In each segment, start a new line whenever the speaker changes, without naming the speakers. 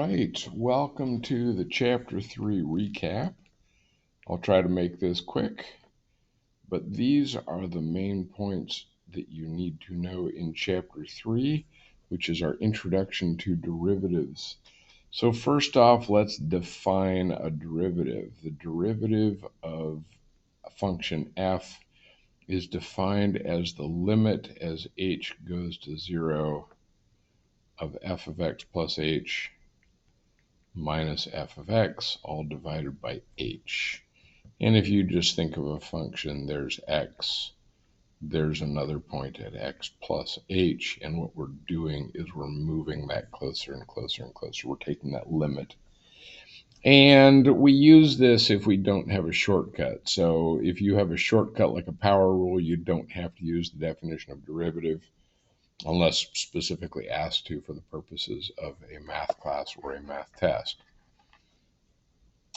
right, welcome to the Chapter 3 recap. I'll try to make this quick, but these are the main points that you need to know in Chapter 3, which is our introduction to derivatives. So first off, let's define a derivative. The derivative of a function f is defined as the limit as h goes to 0 of f of x plus h minus f of x, all divided by h. And if you just think of a function, there's x, there's another point at x plus h, and what we're doing is we're moving that closer and closer and closer. We're taking that limit. And we use this if we don't have a shortcut. So if you have a shortcut like a power rule, you don't have to use the definition of derivative unless specifically asked to for the purposes of a math class or a math test.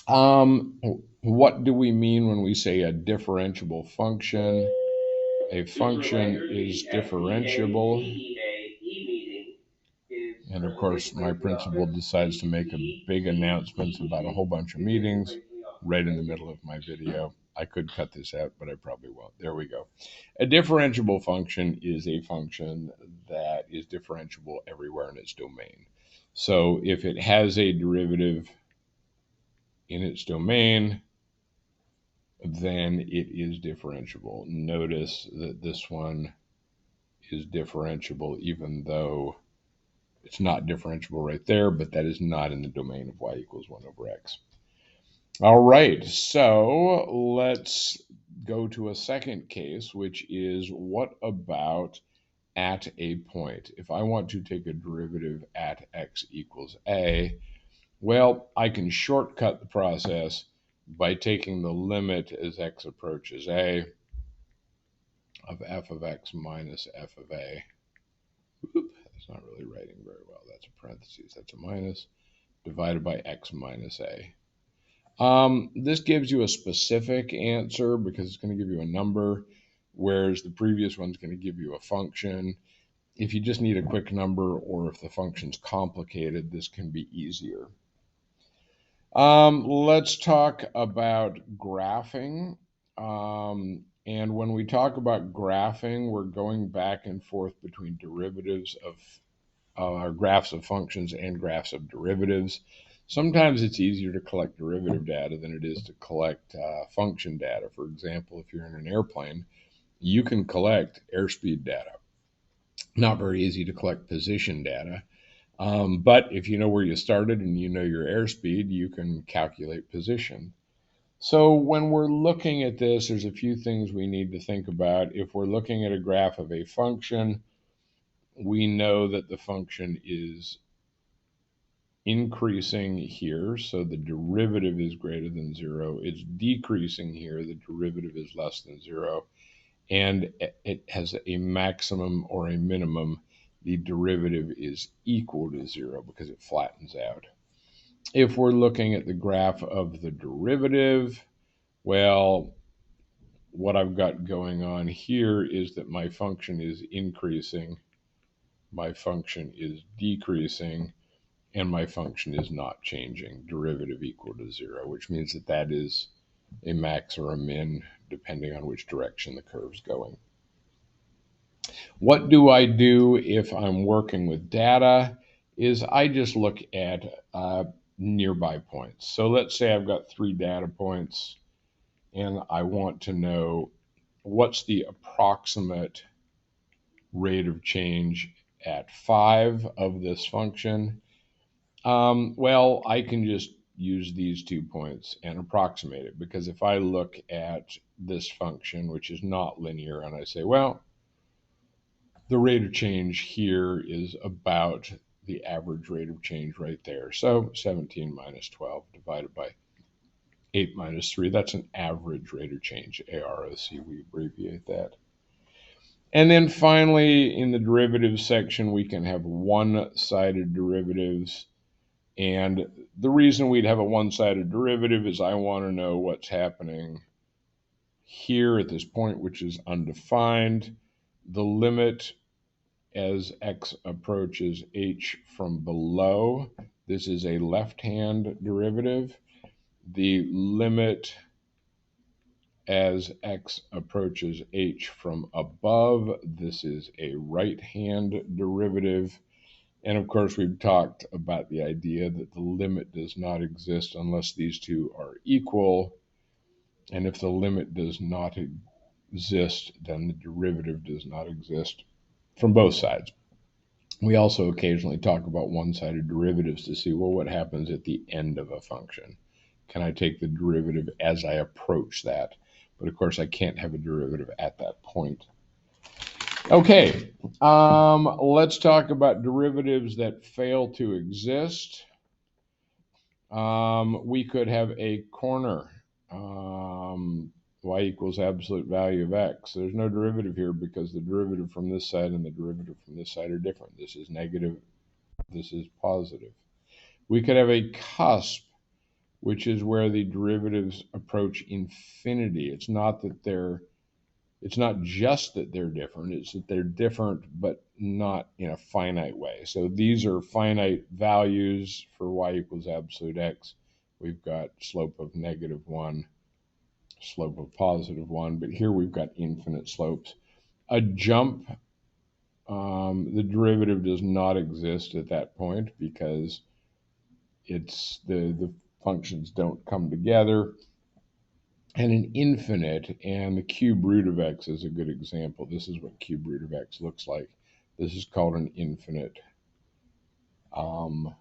What do we mean when we say a differentiable function? A function is differentiable. And of course, my principal decides to make a big announcement about a whole bunch of meetings right in the middle of my video. I could cut this out, but I probably won't. There we go. A differentiable function is a function that is differentiable everywhere in its domain. So if it has a derivative in its domain, then it is differentiable. Notice that this one is differentiable even though it's not differentiable right there, but that is not in the domain of y equals 1 over x. All right, so let's go to a second case, which is what about at a point? If I want to take a derivative at x equals a, well, I can shortcut the process by taking the limit as x approaches a of f of x minus f of a. Oop, that's not really writing very well. That's a parentheses. That's a minus divided by x minus a. This gives you a specific answer because it's going to give you a number, whereas the previous one's going to give you a function. If you just need a quick number or if the function's complicated, this can be easier. Let's talk about graphing. And when we talk about graphing, we're going back and forth between derivatives of graphs of functions and graphs of derivatives. Sometimes it's easier to collect derivative data than it is to collect function data. For example, if you're in an airplane, you can collect airspeed data. Not very easy to collect position data. But if you know where you started and you know your airspeed, you can calculate position. So when we're looking at this, there's a few things we need to think about. If we're looking at a graph of a function, we know that the function is increasing here, so the derivative is greater than 0. It's decreasing here, the derivative is less than 0. And it has a maximum or a minimum, the derivative is equal to 0 because it flattens out. If we're looking at the graph of the derivative, well, what I've got going on here is that my function is increasing, my function is decreasing, and my function is not changing, derivative equal to 0, which means that that is a max or a min, depending on which direction the curve's going. What do I do if I'm working with data? Is I just look at nearby points. So let's say I've got 3 data points and I want to know what's the approximate rate of change at 5 of this function. Well, I can just use these 2 points and approximate it, because if I look at this function, which is not linear, and I say, well, the rate of change here is about the average rate of change right there. So 17 minus 12 divided by 8 minus 3, that's an average rate of change, AROC, we abbreviate that. And then finally, in the derivatives section, we can have one-sided derivatives. And the reason we'd have a one-sided derivative is I want to know what's happening here at this point, which is undefined. The limit as x approaches h from below This is a left-hand derivative. The limit as x approaches h from above, this is a right-hand derivative. And of course, we've talked about the idea that the limit does not exist unless these two are equal. And if the limit does not exist, then the derivative does not exist from both sides. We also occasionally talk about one-sided derivatives to see, well, what happens at the end of a function? Can I take the derivative as I approach that? But of course, I can't have a derivative at that point. Okay, let's talk about derivatives that fail to exist. We could have a corner, y equals absolute value of x. There's no derivative here because the derivative from this side and the derivative from this side are different. This is negative, this is positive. We could have a cusp, which is where the derivatives approach infinity. It's not just that they're different, it's that they're different but not in a finite way. So these are finite values for y equals absolute x. We've got slope of -1, slope of +1, but here we've got infinite slopes. A jump, the derivative does not exist at that point because it's the functions don't come together. And an infinite, and the cube root of x is a good example. This is what cube root of x looks like. This is called an infinite, a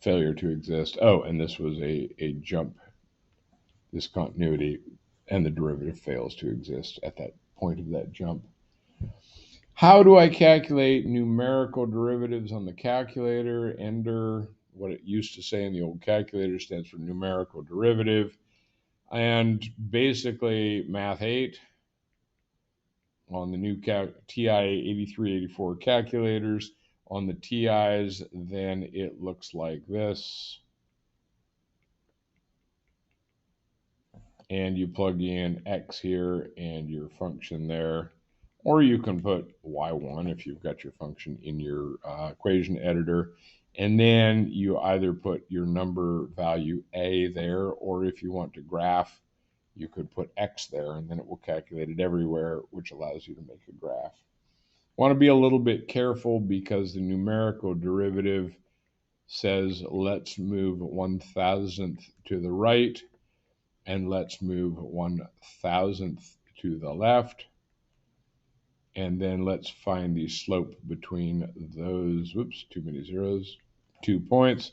failure to exist. Oh, and this was a jump, discontinuity, and the derivative fails to exist at that point of that jump. How do I calculate numerical derivatives on the calculator? Enter, what it used to say in the old calculator, stands for numerical derivative. And basically, Math 8 on the new TI 8384 calculators. On the TIs, then it looks like this. And you plug in x here and your function there. Or you can put y1 if you've got your function in your equation editor. And then you either put your number value a there, or if you want to graph, you could put x there, and then it will calculate it everywhere, which allows you to make a graph. Want to be a little bit careful because the numerical derivative says let's move 1,000th to the right, and let's move 1,000th to the left. And then let's find the slope between those, whoops, too many zeros, 2 points.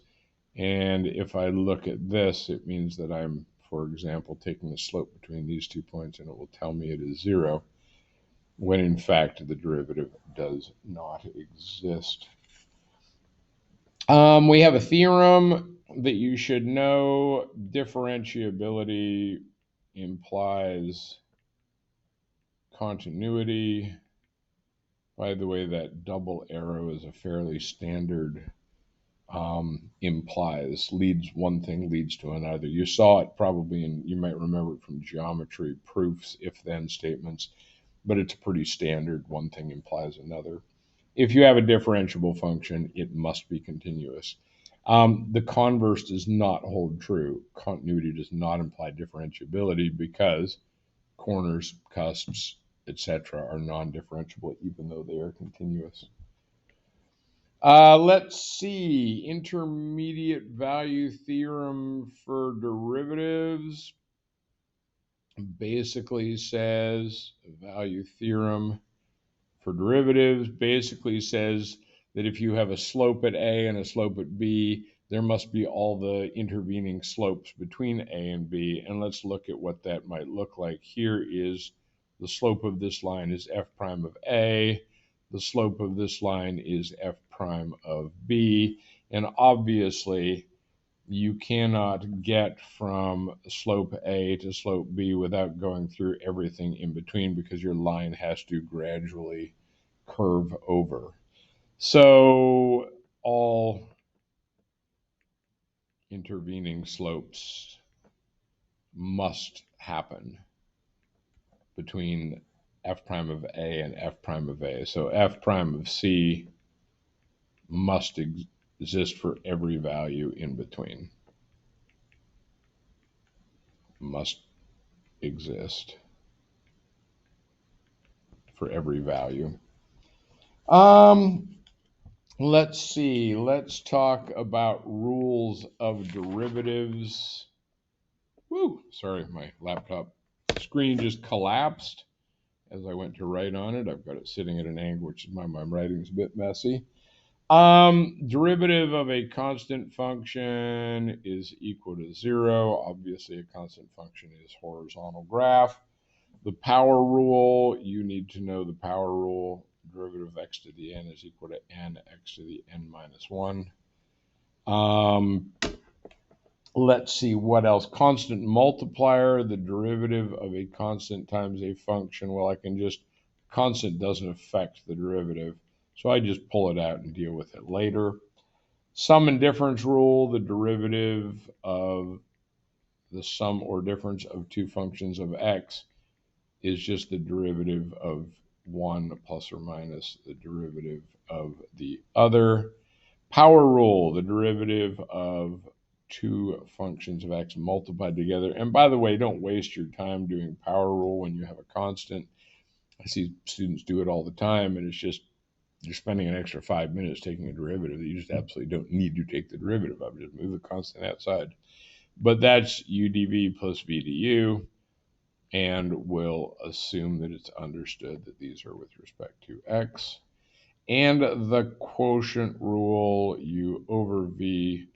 And if I look at this, it means that I'm, for example, taking the slope between these 2 points, and it will tell me it is 0, when in fact the derivative does not exist. We have a theorem that you should know. Differentiability implies continuity. By the way, that double arrow is a fairly standard implies, leads one thing leads to another. You saw it probably, and you might remember it from geometry proofs, if-then statements, but it's pretty standard. One thing implies another. If you have a differentiable function, it must be continuous. The converse does not hold true. Continuity does not imply differentiability because corners, cusps, etc. are non-differentiable even though they are continuous. Let's see, intermediate value theorem for derivatives basically says, value theorem for derivatives basically says that if you have a slope at A and a slope at B, there must be all the intervening slopes between A and B. And let's look at what that might look like. Here is the slope of this line is f prime of A. The slope of this line is f prime of B. And obviously, you cannot get from slope A to slope B without going through everything in between because your line has to gradually curve over. So all intervening slopes must happen between f prime of A and f prime of A. So f prime of C must exist for every value in between. Must exist for every value. Let's see. Let's talk about rules of derivatives. Woo! Sorry, my laptop screen just collapsed as I went to write on it. I've got it sitting at an angle, which is why my writing's a bit messy. Derivative of a constant function is equal to 0. Obviously, a constant function is horizontal graph. The power rule, you need to know the power rule. Derivative of x to the n is equal to n x to the n minus 1. Let's see what else. Constant multiplier, the derivative of a constant times a function. Well, constant doesn't affect the derivative, so I just pull it out and deal with it later. Sum and difference rule, the derivative of the sum or difference of two functions of x is just the derivative of one plus or minus the derivative of the other. Power rule, the derivative of two functions of x multiplied together. And by the way, don't waste your time doing power rule when you have a constant. I see students do it all the time, and it's just you're spending an extra 5 minutes taking a derivative that you just absolutely don't need to take the derivative of. Just move the constant outside. But that's u dv plus v du, and we'll assume that it's understood that these are with respect to x. And the quotient rule, u over v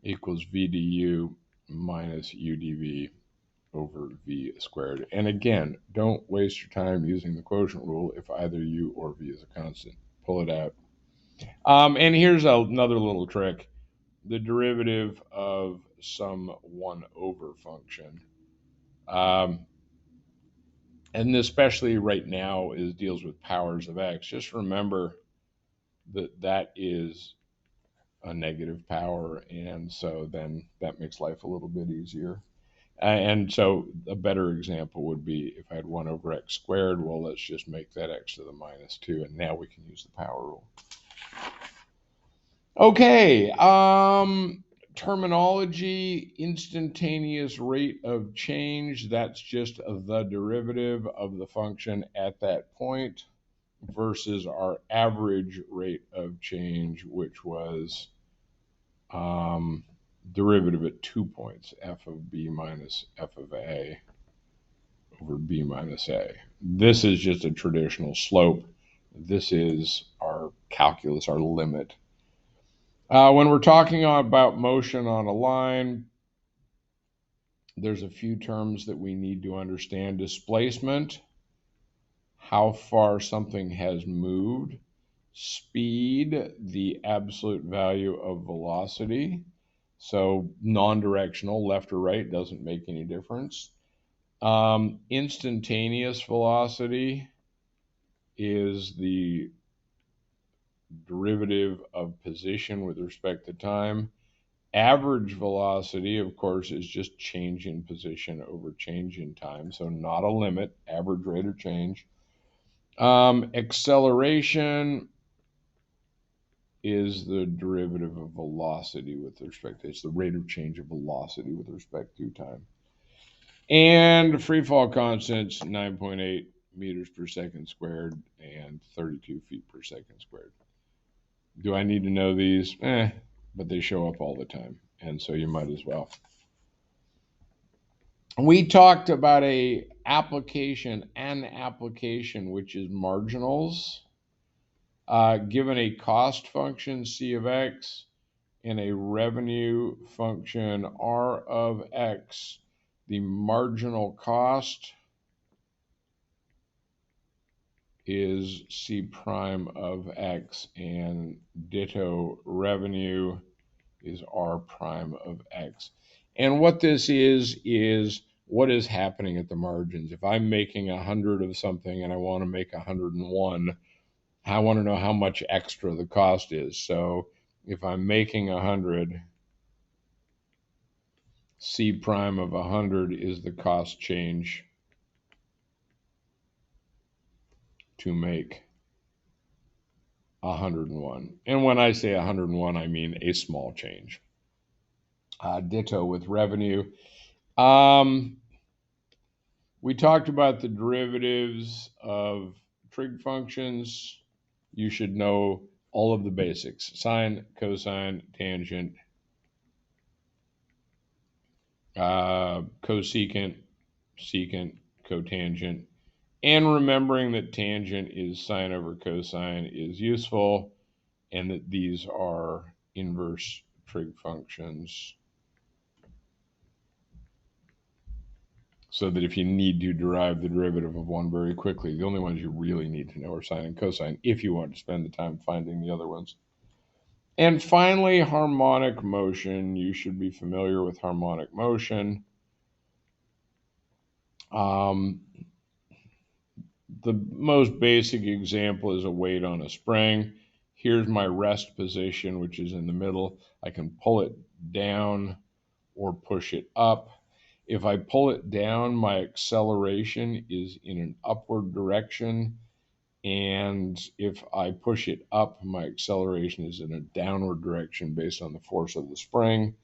equals v du minus u dv over v squared. And again, don't waste your time using the quotient rule if either u or v is a constant. Pull it out. And here's another little trick. The derivative of some 1 over function. And especially right now deals with powers of x. Just remember that is a negative power, and so then that makes life a little bit easier. And so a better example would be if I had 1 over x squared, well, let's just make that x to the minus 2, and now we can use the power rule. Okay, terminology, instantaneous rate of change, that's just the derivative of the function at that point versus our average rate of change, which was derivative at 2 points, f of b minus f of a over b minus a. This is just a traditional slope. This is our calculus, our limit. When we're talking about motion on a line, there's a few terms that we need to understand. Displacement, how far something has moved. Speed, the absolute value of velocity. So non-directional, left or right, doesn't make any difference. Instantaneous velocity is the derivative of position with respect to time. Average velocity, of course, is just change in position over change in time, so not a limit, average rate of change. Acceleration is the derivative of velocity with respect to, it's the rate of change of velocity with respect to time. And free fall constants, 9.8 meters per second squared and 32 feet per second squared. Do I need to know these? But they show up all the time, and so you might as well. We talked about an application, which is marginals. Given a cost function, C of x, and a revenue function, R of x, the marginal cost is C prime of x, and ditto revenue is R prime of x. And what this is what is happening at the margins. If I'm making 100 of something and I want to make 101, I want to know how much extra the cost is. So if I'm making 100, C prime of 100 is the cost change to make 101. And when I say 101, I mean a small change. Ditto with revenue. We talked about the derivatives of trig functions. You should know all of the basics: sine, cosine, tangent, cosecant, secant, cotangent. And remembering that tangent is sine over cosine is useful, and that these are inverse trig functions. So that if you need to derive the derivative of one very quickly, the only ones you really need to know are sine and cosine if you want to spend the time finding the other ones. And finally, harmonic motion. You should be familiar with harmonic motion. The most basic example is a weight on a spring. Here's my rest position, which is in the middle. I can pull it down or push it up. If I pull it down, my acceleration is in an upward direction. And if I push it up, my acceleration is in a downward direction based on the force of the spring.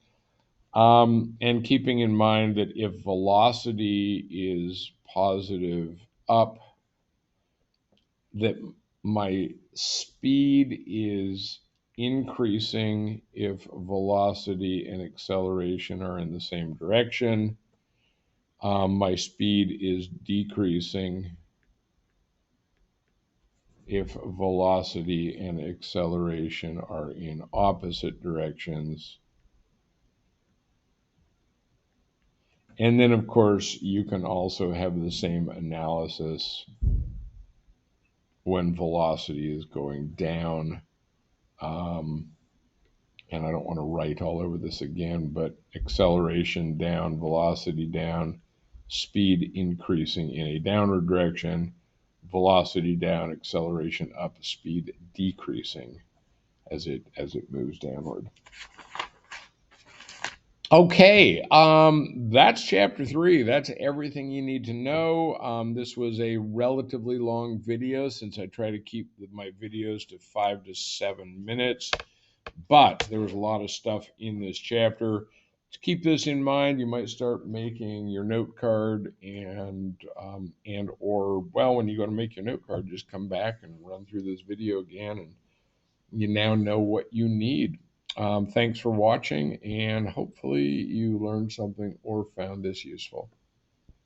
And keeping in mind that if velocity is positive up, that my speed is increasing if velocity and acceleration are in the same direction. My speed is decreasing if velocity and acceleration are in opposite directions. And then, of course, you can also have the same analysis when velocity is going down. And I don't want to write all over this again, but acceleration down, velocity down, speed increasing in a downward direction, velocity down, acceleration up, speed decreasing as it moves downward. Okay, that's chapter 3. That's everything you need to know. This was a relatively long video since I try to keep my videos to 5 to 7 minutes, but there was a lot of stuff in this chapter. To keep this in mind, you might start making your note card and or, well, when you go to make your note card, just come back and run through this video again, and you now know what you need. Thanks for watching, and hopefully you learned something or found this useful.